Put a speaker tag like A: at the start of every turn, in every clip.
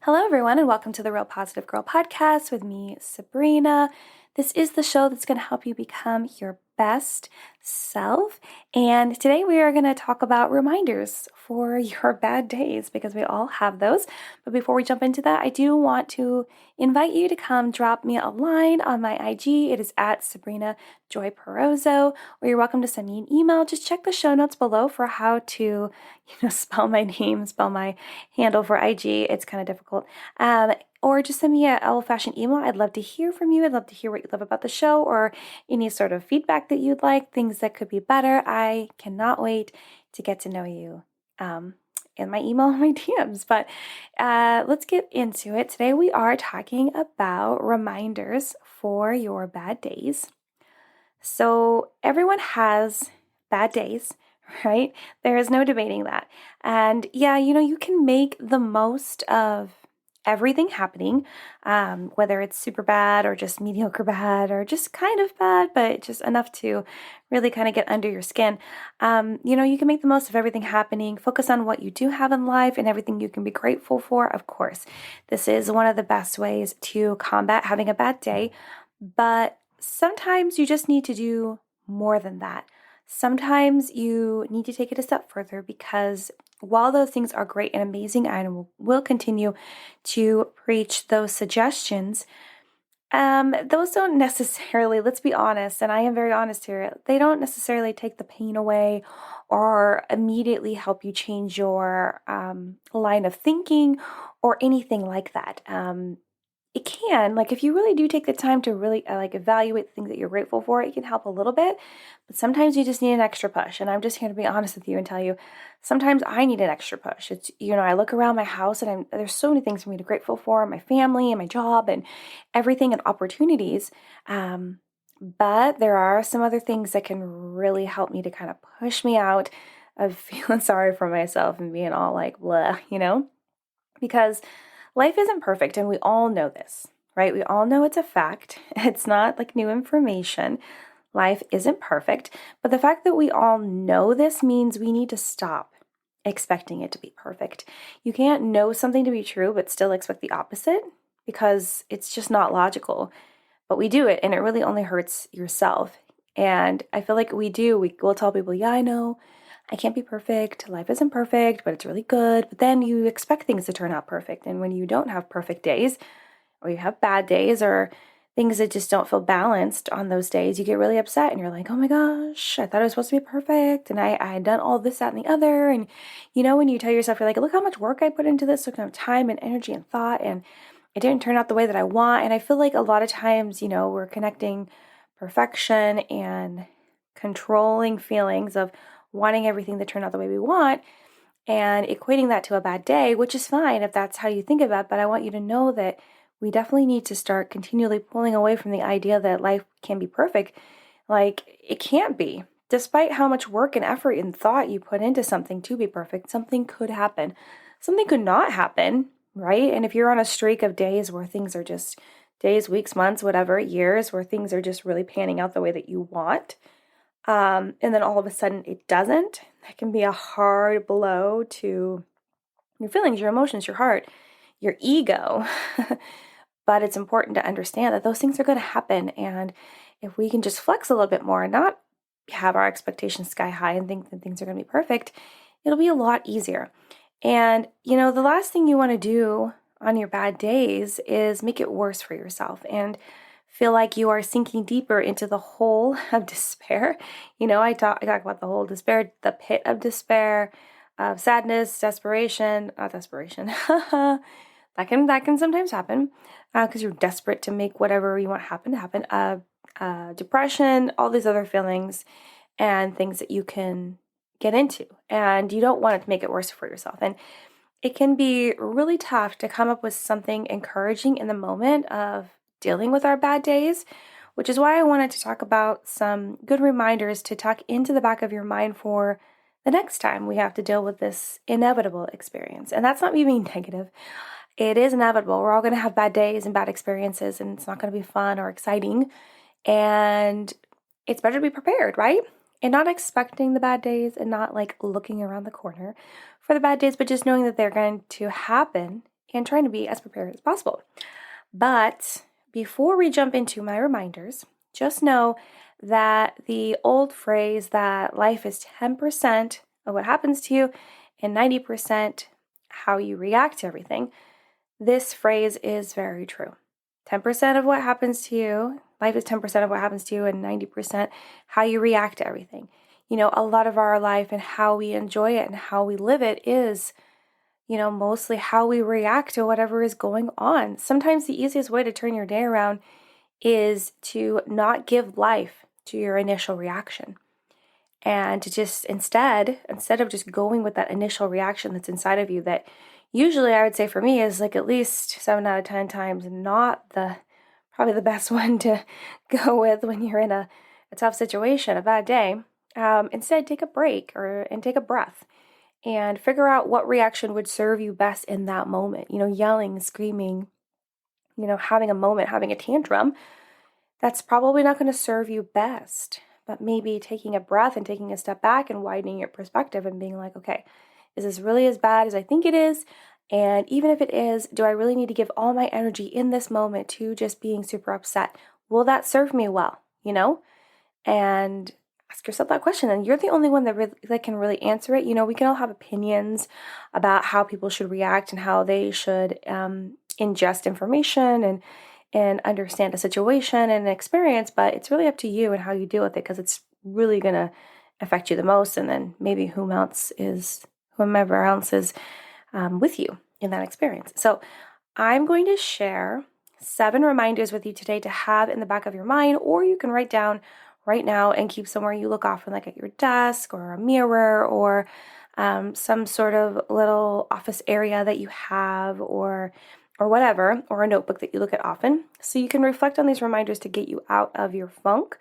A: Hello, everyone, and welcome to the Real Positive Girl podcast with me, Sabrina. This is the show that's going to help you become your best self. And today we are going to talk about reminders for your bad days because we all have those. But before we jump into that, I do want to invite you to come drop me a line on my IG. It is at Sabrina Joy Perozzo, or you're welcome to send me an email. Just check the show notes below for how to, spell my name, spell my handle for IG. It's kind of difficult. Or just send me an old-fashioned email. I'd love to hear from you. I'd love to hear what you love about the show or any sort of feedback that you'd like, things that could be better. I cannot wait to get to know you in my email and my DMs. But let's get into it. Today we are talking about reminders for your bad days. So everyone has bad days, right? There is no debating that. And yeah, you can make the most of everything happening, whether it's super bad or just mediocre bad or just kind of bad, but just enough to really kind of get under your skin. You can make the most of everything happening, focus on what you do have in life and everything you can be grateful for. Of course, this is one of the best ways to combat having a bad day, but sometimes you just need to do more than that. Sometimes you need to take it a step further because while those things are great and amazing, and will continue to preach those suggestions, those don't necessarily, let's be honest, and I am very honest here, they don't necessarily take the pain away or immediately help you change your line of thinking or anything like that. It can, if you really do take the time to really evaluate the things that you're grateful for, it can help a little bit, but sometimes you just need an extra push. And I'm just here to be honest with you and tell you, sometimes I need an extra push. It's, I look around my house and there's so many things for me to be grateful for, my family and my job and everything and opportunities. But there are some other things that can really help me to kind of push me out of feeling sorry for myself and being all like, blah, because life isn't perfect, and we all know this, right? We all know it's a fact. It's not like new information. Life isn't perfect, but the fact that we all know this means we need to stop expecting it to be perfect. You can't know something to be true but still expect the opposite because it's just not logical. But we do it, and it really only hurts yourself. And I feel like we'll tell people, yeah, I know, I can't be perfect. Life isn't perfect, but it's really good. But then you expect things to turn out perfect. And when you don't have perfect days, or you have bad days, or things that just don't feel balanced on those days, you get really upset and you're like, oh my gosh, I thought it was supposed to be perfect. And I had done all this, that, and the other. And when you tell yourself, you're like, look how much work I put into this, look how much time and energy and thought, and it didn't turn out the way that I want. And I feel like a lot of times, we're connecting perfection and controlling feelings of wanting everything to turn out the way we want and equating that to a bad day, which is fine if that's how you think about it. But I want you to know that we definitely need to start continually pulling away from the idea that life can be perfect. It can't be. Despite how much work and effort and thought you put into something to be perfect, something could happen. Something could not happen, right? And if you're on a streak of days where things are just days, weeks, months, whatever, years, where things are just really panning out the way that you want, and then all of a sudden it doesn't, that can be a hard blow to your feelings, your emotions, your heart, your ego. But it's important to understand that those things are going to happen. And if we can just flex a little bit more and not have our expectations sky high and think that things are going to be perfect, it'll be a lot easier. And, the last thing you want to do on your bad days is make it worse for yourself and feel like you are sinking deeper into the hole of despair. I talk about the whole despair, the pit of despair, of sadness, desperation, not desperation. that can sometimes happen because you're desperate to make whatever you want happen to happen. Depression, all these other feelings and things that you can get into, and you don't want it to make it worse for yourself. And it can be really tough to come up with something encouraging in the moment of dealing with our bad days, which is why I wanted to talk about some good reminders to tuck into the back of your mind for the next time we have to deal with this inevitable experience. And that's not me being negative. It is inevitable. We're all going to have bad days and bad experiences, and it's not going to be fun or exciting. And it's better to be prepared, right? And not expecting the bad days and not looking around the corner for the bad days, but just knowing that they're going to happen and trying to be as prepared as possible. But before we jump into my reminders, just know that the old phrase that life is 10% of what happens to you and 90% how you react to everything, this phrase is very true. 10% of what happens to you, life is 10% of what happens to you, and 90% how you react to everything. A lot of our life and how we enjoy it and how we live it is mostly how we react to whatever is going on. Sometimes the easiest way to turn your day around is to not give life to your initial reaction. And to just instead of just going with that initial reaction that's inside of you, that usually I would say for me is like at least 7 out of 10 times not probably the best one to go with when you're in a tough situation, a bad day. Instead, take a break and take a breath and figure out what reaction would serve you best in that moment. Yelling, screaming, having a moment, having a tantrum, that's probably not going to serve you best. But maybe taking a breath and taking a step back and widening your perspective and being like, okay, is this really as bad as I think it is? And even if it is, do I really need to give all my energy in this moment to just being super upset? Will that serve me well? And ask yourself that question. And you're the only one that can really answer it. We can all have opinions about how people should react and how they should ingest information and understand a situation and an experience, but it's really up to you and how you deal with it, because it's really going to affect you the most, and then maybe whomever else is with you in that experience. So I'm going to share 7 reminders with you today to have in the back of your mind, or you can write down right now and keep somewhere you look often, like at your desk or a mirror or some sort of little office area that you have, or whatever, or a notebook that you look at often, so you can reflect on these reminders to get you out of your funk.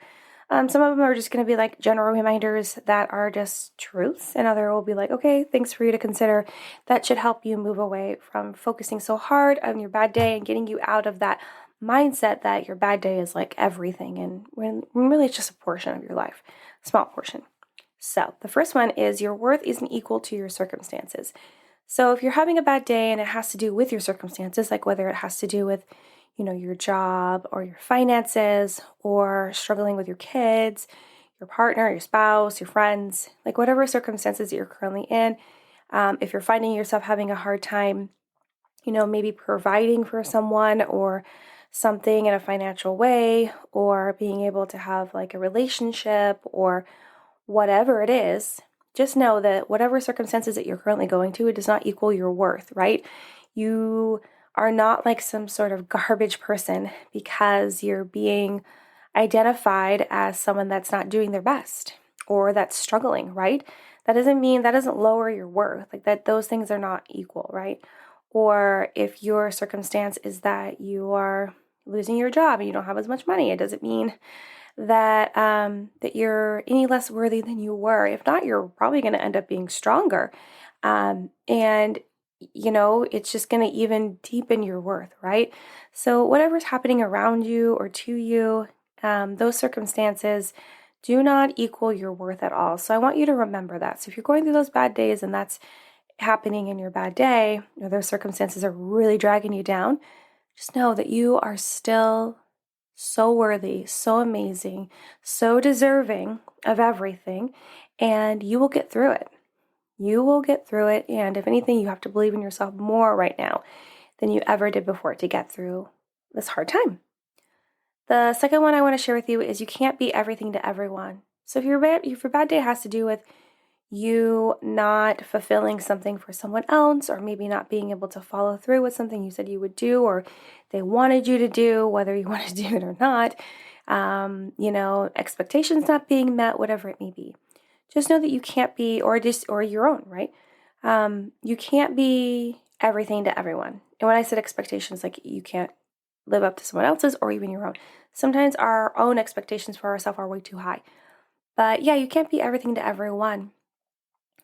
A: Some of them are just going to be like general reminders that are just truths, and other will be like, okay, things for you to consider that should help you move away from focusing so hard on your bad day and getting you out of that mindset that your bad day is like everything, and when really it's just a portion of your life, a small portion. So the first one is your worth isn't equal to your circumstances. So if you're having a bad day and it has to do with your circumstances, like whether it has to do with, your job or your finances, or struggling with your kids, your partner, your spouse, your friends, like whatever circumstances that you're currently in, if you're finding yourself having a hard time, maybe providing for someone or something in a financial way, or being able to have like a relationship or whatever it is, just know that whatever circumstances that you're currently going to, it does not equal your worth, right? You are not like some sort of garbage person because you're being identified as someone that's not doing their best or that's struggling, right? That doesn't lower your worth. Like that, those things are not equal, right? Or if your circumstance is that you are losing your job and you don't have as much money, it doesn't mean that that you're any less worthy than you were. If not, you're probably going to end up being stronger. And it's just going to even deepen your worth, right? So whatever's happening around you or to you, those circumstances do not equal your worth at all. So I want you to remember that. So if you're going through those bad days and that's happening in your bad day, or those circumstances are really dragging you down, just know that you are still so worthy, so amazing, so deserving of everything, and you will get through it. You will get through it, and if anything, you have to believe in yourself more right now than you ever did before to get through this hard time. The second one I want to share with you is you can't be everything to everyone. So if your bad day has to do with you not fulfilling something for someone else, or maybe not being able to follow through with something you said you would do, or they wanted you to do, whether you want to do it or not, expectations not being met, whatever it may be. Just know that you can't be, or your own, right? You can't be everything to everyone. And when I said expectations, like you can't live up to someone else's or even your own. Sometimes our own expectations for ourselves are way too high. But yeah, you can't be everything to everyone,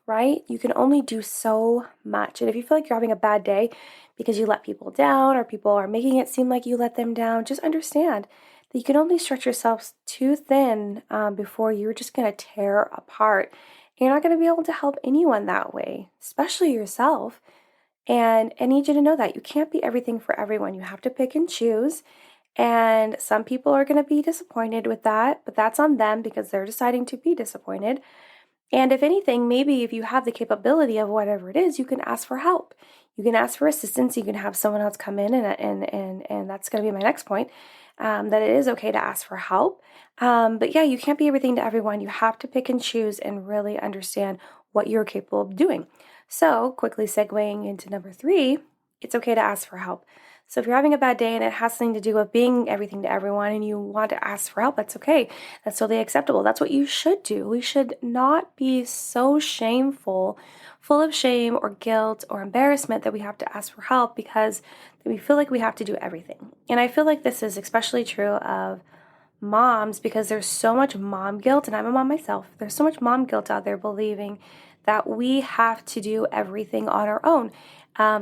A: right? You can only do so much. And if you feel like you're having a bad day because you let people down or people are making it seem like you let them down, just understand that you can only stretch yourself too thin before you're just going to tear apart. You're not going to be able to help anyone that way, especially yourself. And I need you to know that you can't be everything for everyone. You have to pick and choose. And some people are going to be disappointed with that, but that's on them because they're deciding to be disappointed. And if anything, maybe if you have the capability of whatever it is, you can ask for help. You can ask for assistance. You can have someone else come in, and that's going to be my next point. That it is okay to ask for help. But yeah, you can't be everything to everyone. You have to pick and choose and really understand what you're capable of doing. So, quickly segueing into number 3, it's okay to ask for help. So if you're having a bad day and it has something to do with being everything to everyone and you want to ask for help, that's okay. That's totally acceptable. That's what you should do. We should not be so shameful, full of shame or guilt or embarrassment that we have to ask for help because we feel like we have to do everything. And I feel like this is especially true of moms because there's so much mom guilt, and I'm a mom myself. There's so much mom guilt out there believing that we have to do everything on our own.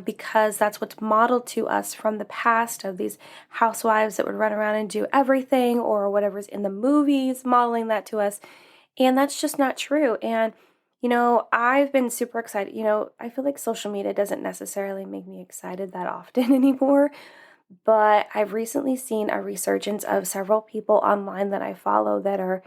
A: Because that's what's modeled to us from the past of these housewives that would run around and do everything, or whatever's in the movies modeling that to us. And that's just not true. And, I've been super excited. I feel like social media doesn't necessarily make me excited that often anymore. But I've recently seen a resurgence of several people online that I follow that are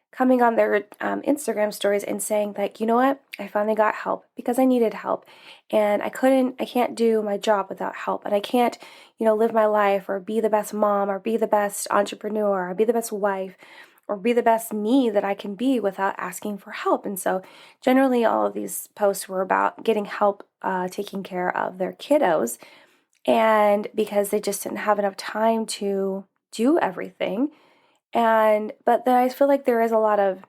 A: coming on their Instagram stories and saying like, you know what, I finally got help because I needed help, and I can't do my job without help, and I can't, live my life or be the best mom or be the best entrepreneur or be the best wife or be the best me that I can be without asking for help. And so generally all of these posts were about getting help taking care of their kiddos, and because they just didn't have enough time to do everything. But then I feel like there is a lot of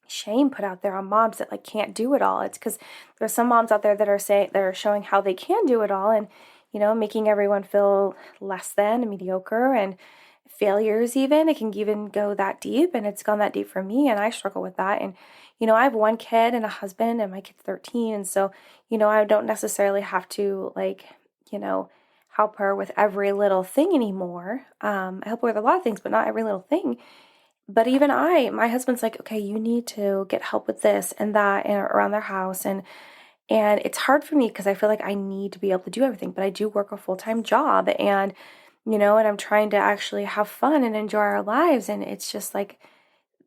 A: shame put out there on moms that like can't do it all. It's because there's some moms out there that are showing how they can do it all, and making everyone feel less than and mediocre and failures. Even it can even go that deep, and it's gone that deep for me, and I struggle with that. And I have one kid and a husband, and my kid's 13, and so I don't necessarily have to you know help her with every little thing anymore. I help her with a lot of things, but not every little thing. But even my husband's like, okay, you need to get help with this and that and around their house. And it's hard for me because I feel like I need to be able to do everything, but I do work a full-time job, and I'm trying to actually have fun and enjoy our lives. And it's just like,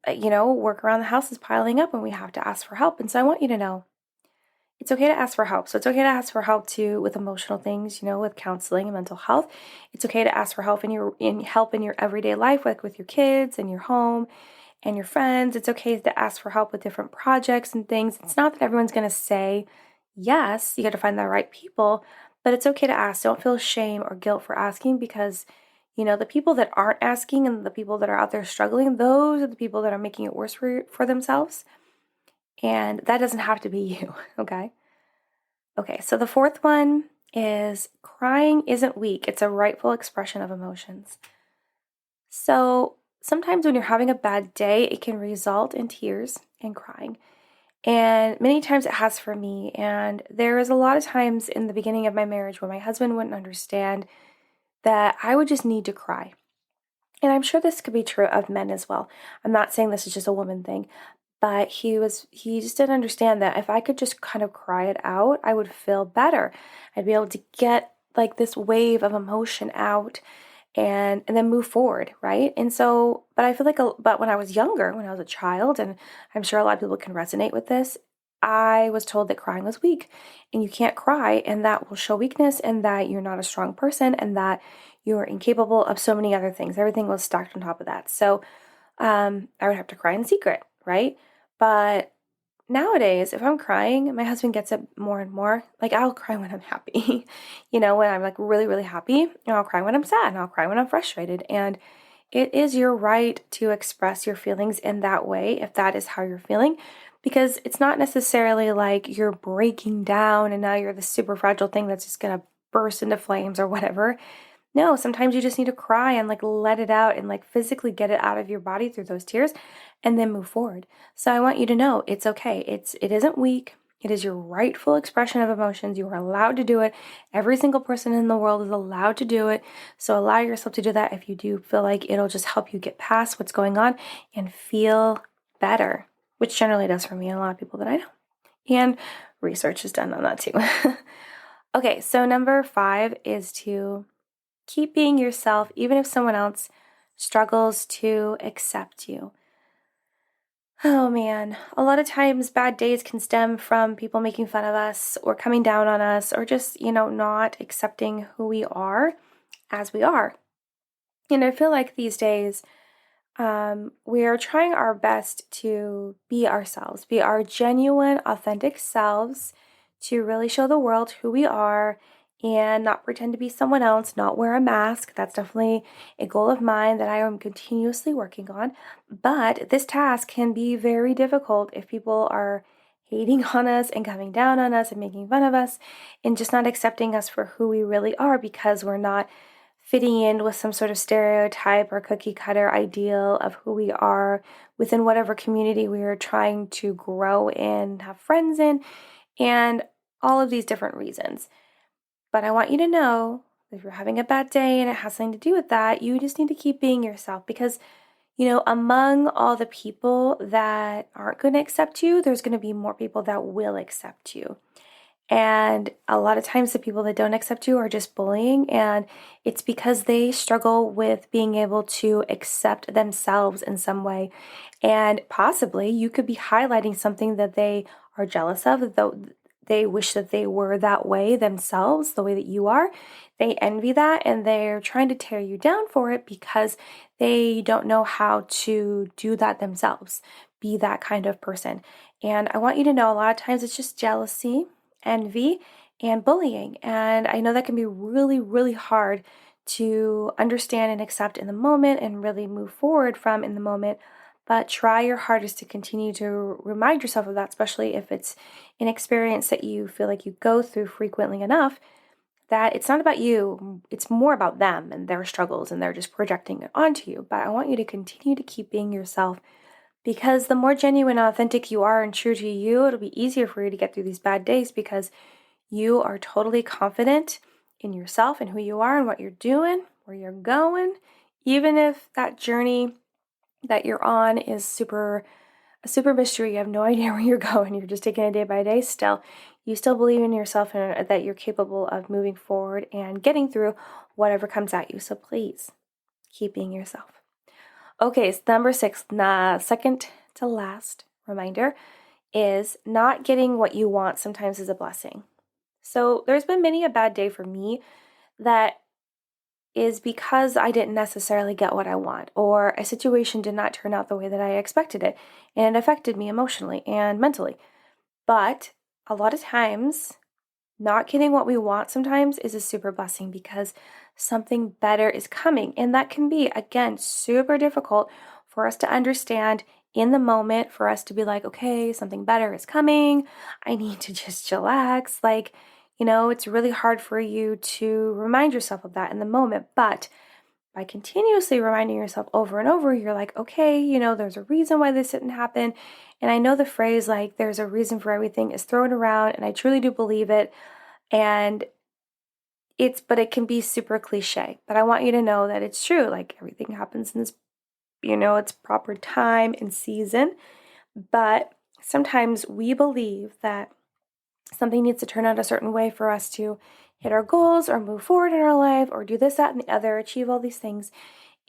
A: work around the house is piling up and we have to ask for help. And so I want you to know it's okay to ask for help. So it's okay to ask for help too with emotional things, with counseling and mental health. It's okay to ask for help in your everyday life, like with your kids and your home and your friends. It's okay to ask for help with different projects and things. It's not that everyone's going to say yes. You got to find the right people, but it's okay to ask. Don't feel shame or guilt for asking because the people that aren't asking and the people that are out there struggling, those are the people that are making it worse for themselves. And that doesn't have to be you, okay? Okay, so the fourth one is crying isn't weak. It's a rightful expression of emotions. So sometimes when you're having a bad day, it can result in tears and crying. And many times it has for me. And there is a lot of times in the beginning of my marriage where my husband wouldn't understand that I would just need to cry. And I'm sure this could be true of men as well. I'm not saying this is just a woman thing, but he just didn't understand that if I could just kind of cry it out, I would feel better. I'd be able to get like this wave of emotion out and then move forward, right? And so, but I feel like, but when I was younger, when I was a child, and I'm sure a lot of people can resonate with this, I was told that crying was weak and you can't cry and that will show weakness and that you're not a strong person and that you're incapable of so many other things. Everything was stacked on top of that. So I would have to cry in secret, right? But nowadays, if I'm crying, my husband gets it more and more. Like I'll cry when I'm happy, when I'm like really, really happy, and I'll cry when I'm sad, and I'll cry when I'm frustrated. And it is your right to express your feelings in that way if that is how you're feeling, because it's not necessarily like you're breaking down and now you're the super fragile thing that's just gonna burst into flames or whatever. No, sometimes you just need to cry and like let it out and like physically get it out of your body through those tears and then move forward. So I want you to know it's okay. It isn't weak. It is your rightful expression of emotions. You are allowed to do it. Every single person in the world is allowed to do it. So allow yourself to do that if you do feel like it'll just help you get past what's going on and feel better, which generally does for me and a lot of people that I know. And research is done on that too. Okay, so number 5 is to keep being yourself, even if someone else struggles to accept you. Oh man, a lot of times bad days can stem from people making fun of us or coming down on us or just, not accepting who we are as we are. And I feel like these days, we are trying our best to be ourselves, be our genuine, authentic selves, to really show the world who we are and not pretend to be someone else, not wear a mask. That's definitely a goal of mine that I am continuously working on. But this task can be very difficult if people are hating on us and coming down on us and making fun of us and just not accepting us for who we really are because we're not fitting in with some sort of stereotype or cookie cutter ideal of who we are within whatever community we are trying to grow in, have friends in, and all of these different reasons. But I want you to know if you're having a bad day and it has something to do with that, you just need to keep being yourself because, among all the people that aren't going to accept you, there's going to be more people that will accept you. And a lot of times the people that don't accept you are just bullying, and it's because they struggle with being able to accept themselves in some way. And possibly you could be highlighting something that they are jealous of, though they wish that they were that way themselves, the way that you are. They envy that and they're trying to tear you down for it because they don't know how to do that themselves, be that kind of person. And I want you to know a lot of times it's just jealousy, envy, and bullying. And I know that can be really, really hard to understand and accept in the moment and really move forward from in the moment. But try your hardest to continue to remind yourself of that, especially if it's an experience that you feel like you go through frequently enough, that it's not about you, it's more about them and their struggles, and they're just projecting it onto you. But I want you to continue to keep being yourself because the more genuine and authentic you are and true to you, it'll be easier for you to get through these bad days because you are totally confident in yourself and who you are and what you're doing, where you're going. Even if that journey that you're on is a super mystery, you have no idea where you're going, you're just taking it day by day, you still believe in yourself and that you're capable of moving forward and getting through whatever comes at you. So please keep being yourself. Okay, so number 6, second to last reminder is not getting what you want sometimes is a blessing. So there's been many a bad day for me that is because I didn't necessarily get what I want, or a situation did not turn out the way that I expected it, and it affected me emotionally and mentally. But a lot of times, not getting what we want sometimes is a super blessing because something better is coming. And that can be, again, super difficult for us to understand in the moment, for us to be like, okay, something better is coming. I need to just chillax. It's really hard for you to remind yourself of that in the moment. But by continuously reminding yourself over and over, you're like, okay, there's a reason why this didn't happen. And I know the phrase, like, there's a reason for everything is thrown around, and I truly do believe it. And but it can be super cliche. But I want you to know that it's true. Like, everything happens in this, its proper time and season. But sometimes we believe that something needs to turn out a certain way for us to hit our goals or move forward in our life or do this, that, and the other, achieve all these things.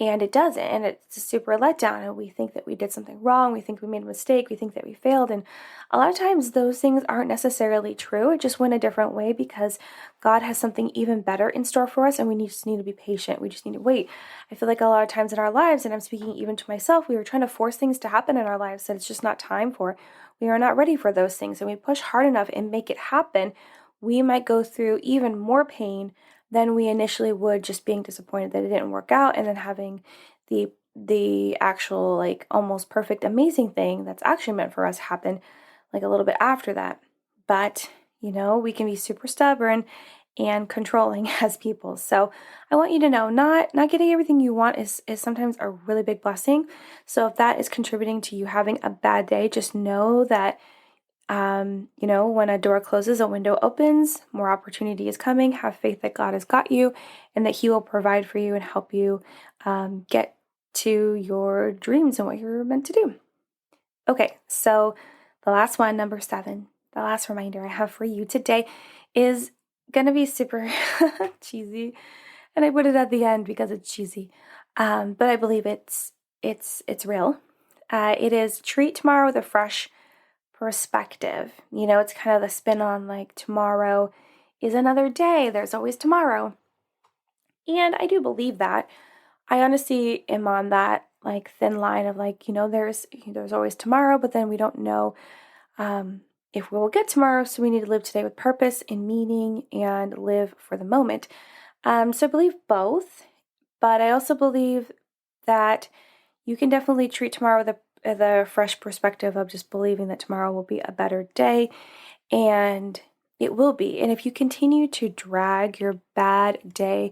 A: And it doesn't. And it's a super letdown. And we think that we did something wrong. We think we made a mistake. We think that we failed. And a lot of times those things aren't necessarily true. It just went a different way because God has something even better in store for us. And we just need to be patient. We just need to wait. I feel like a lot of times in our lives, and I'm speaking even to myself, we were trying to force things to happen in our lives that it's just not time for. We are not ready for those things. And we push hard enough and make it happen, we might go through even more pain than we initially would just being disappointed that it didn't work out and then having the actual, like, almost perfect amazing thing that's actually meant for us happen like a little bit after that. But we can be super stubborn and controlling as people. So I want you to know not getting everything you want is sometimes a really big blessing. So if that is contributing to you having a bad day, just know that when a door closes, a window opens, more opportunity is coming. Have faith that God has got you and that He will provide for you and help you get to your dreams and what you're meant to do. Okay, so the last one, number 7, the last reminder I have for you today is gonna be super cheesy, and I put it at the end because it's cheesy. But I believe it's real. It is treat tomorrow with a fresh perspective. It's kind of the spin on like tomorrow is another day. There's always tomorrow. And I do believe that. I honestly am on that like thin line of like, there's always tomorrow, but then we don't know if we will get tomorrow. So we need to live today with purpose and meaning and live for the moment. So I believe both, but I also believe that you can definitely treat tomorrow with the fresh perspective of just believing that tomorrow will be a better day, and it will be. And if you continue to drag your bad day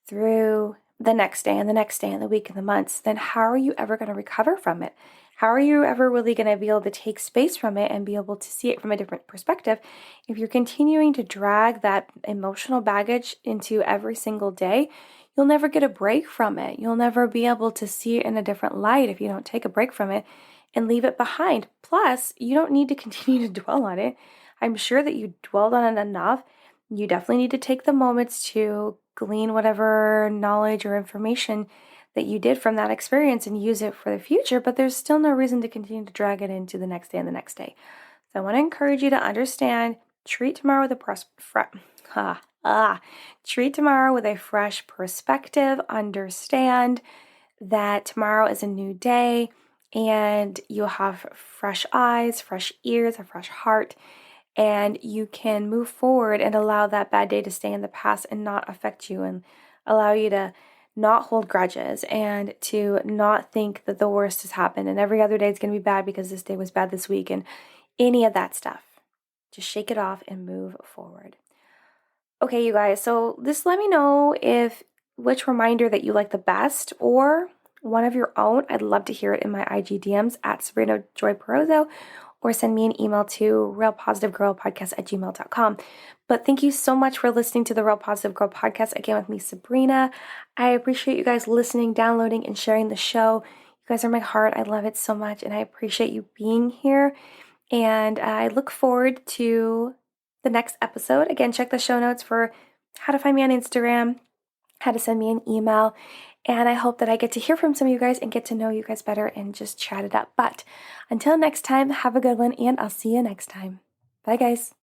A: through the next day and the next day and the week and the months, then how are you ever going to recover from it? How are you ever really going to be able to take space from it and be able to see it from a different perspective if you're continuing to drag that emotional baggage into every single day? You'll never get a break from it. You'll never be able to see it in a different light if you don't take a break from it and leave it behind. Plus, you don't need to continue to dwell on it. I'm sure that you dwelled on it enough. You definitely need to take the moments to glean whatever knowledge or information that you did from that experience and use it for the future, but there's still no reason to continue to drag it into the next day and the next day. So I want to encourage you to understand, treat tomorrow with a fresh perspective. Understand that tomorrow is a new day and you'll have fresh eyes, fresh ears, a fresh heart, and you can move forward and allow that bad day to stay in the past and not affect you, and allow you to not hold grudges and to not think that the worst has happened and every other day is going to be bad because this day was bad this week and any of that stuff. Just shake it off and move forward. Okay, you guys, so just let me know which reminder that you like the best or one of your own. I'd love to hear it in my IG DMs at Sabrina Joy Perozzo, or send me an email to realpositivegirlpodcast@gmail.com. But thank you so much for listening to the Real Positive Girl Podcast, again with me, Sabrina. I appreciate you guys listening, downloading, and sharing the show. You guys are my heart. I love it so much, and I appreciate you being here. And I look forward to the next episode. Again, check the show notes for how to find me on Instagram, how to send me an email. And I hope that I get to hear from some of you guys and get to know you guys better and just chat it up. But until next time, have a good one, and I'll see you next time. Bye, guys.